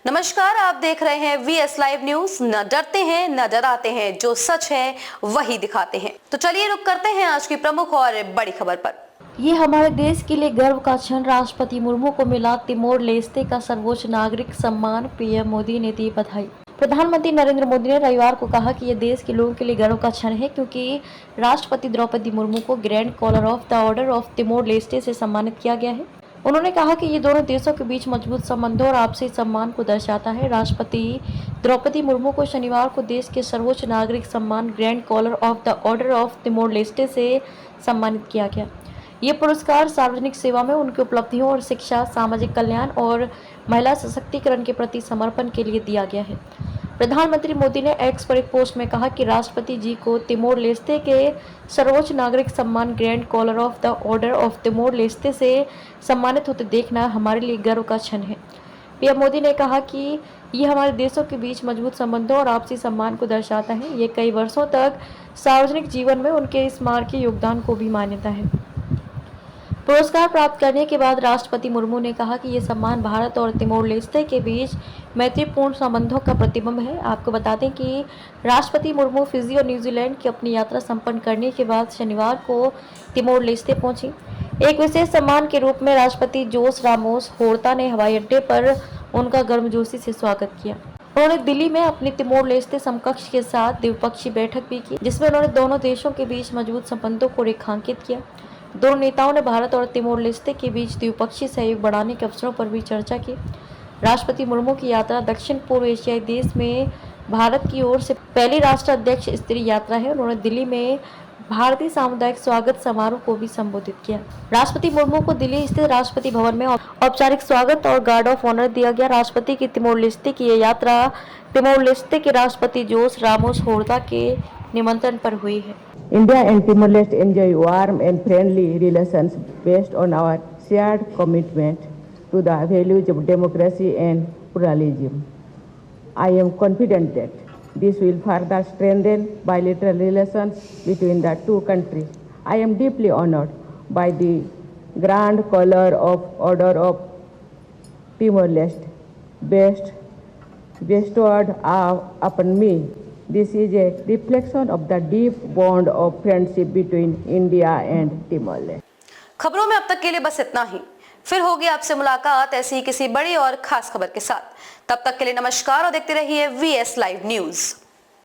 नमस्कार, आप देख रहे हैं वीएस लाइव न्यूज। न डरते हैं न डराते हैं, जो सच है वही दिखाते हैं। तो चलिए रुक करते हैं आज की प्रमुख और बड़ी खबर पर। ये हमारे देश के लिए गर्व का क्षण, राष्ट्रपति मुर्मू को मिला तिमोर लेस्ते का सर्वोच्च नागरिक सम्मान। पीएम मोदी ने दी बधाई। प्रधानमंत्री नरेंद्र मोदी ने रविवार को कहा कि यह देश के लोगों के लिए गर्व का क्षण है, क्योंकि राष्ट्रपति द्रौपदी मुर्मू को Grand Collar of the Order of Timor Leste से सम्मानित किया गया है। उन्होंने कहा कि ये दोनों देशों के बीच मजबूत संबंधों और आपसी सम्मान को दर्शाता है। राष्ट्रपति द्रौपदी मुर्मू को शनिवार को देश के सर्वोच्च नागरिक सम्मान Grand Collar of the Order of Timor Leste से सम्मानित किया गया। ये पुरस्कार सार्वजनिक सेवा में उनकी उपलब्धियों और शिक्षा, सामाजिक कल्याण और महिला सशक्तिकरण के प्रति समर्पण के लिए दिया गया है। प्रधानमंत्री मोदी ने एक्स पर एक पोस्ट में कहा कि राष्ट्रपति जी को तिमोर लेस्ते के सर्वोच्च नागरिक सम्मान Grand Collar of the Order of Timor Leste से सम्मानित होते देखना हमारे लिए गर्व का क्षण है। पीएम मोदी ने कहा कि ये हमारे देशों के बीच मजबूत संबंधों और आपसी सम्मान को दर्शाता है। ये कई वर्षों तक सार्वजनिक जीवन में उनके स्मारकीय योगदान को भी मान्यता है। पुरस्कार प्राप्त करने के बाद राष्ट्रपति मुर्मू ने कहा कि ये सम्मान भारत और तिमोर लेस्ते के बीच मैत्रीपूर्ण संबंधों का प्रतिबिंब है। आपको बता दें कि राष्ट्रपति मुर्मू फिजी और न्यूजीलैंड की अपनी यात्रा संपन्न करने के बाद शनिवार को तिमोर लेस्ते पहुंची। एक विशेष सम्मान के रूप में राष्ट्रपति जोस रामोस होर्ता ने हवाई अड्डे पर उनका गर्मजोशी से स्वागत किया। उन्होंने दिल्ली में अपनी तिमोर लेस्ते समकक्ष के साथ द्विपक्षीय बैठक भी की, जिसमें उन्होंने दोनों देशों के बीच मजबूत संबंधों को रेखांकित किया। दोनों नेताओं ने भारत और तिमोर लेस्ते के बीच द्विपक्षीय सहयोग बढ़ाने के अवसरों पर भी चर्चा की। राष्ट्रपति मुर्मू की यात्रा दक्षिण पूर्व एशियाई देश में भारत की ओर से पहली राष्ट्राध्यक्ष स्तरीय यात्रा है। उन्होंने दिल्ली में भारतीय सामुदायिक स्वागत समारोह को भी संबोधित किया। राष्ट्रपति मुर्मू को दिल्ली स्थित राष्ट्रपति भवन में औपचारिक स्वागत और गार्ड ऑफ ऑनर दिया गया। राष्ट्रपति की तिमोर लेस्ते की यह यात्रा तिमोर लेस्ते के राष्ट्रपति जोस रामोस होर्ता के निमंत्रण पर हुई है। India and Timor-Leste enjoy warm and friendly relations based on our shared commitment to the values of democracy and pluralism. I am confident that this will further strengthen bilateral relations between the two countries. I am deeply honored by the Grand Collar of Order of Timor-Leste bestowed upon me. This is a reflection of the deep bond of friendship between India and Timor-Leste. खबरों में अब तक के लिए बस इतना ही। फिर होगी आपसे मुलाकात ऐसी ही किसी बड़ी और खास खबर के साथ। तब तक के लिए नमस्कार और देखते रहिए वीएस लाइव न्यूज।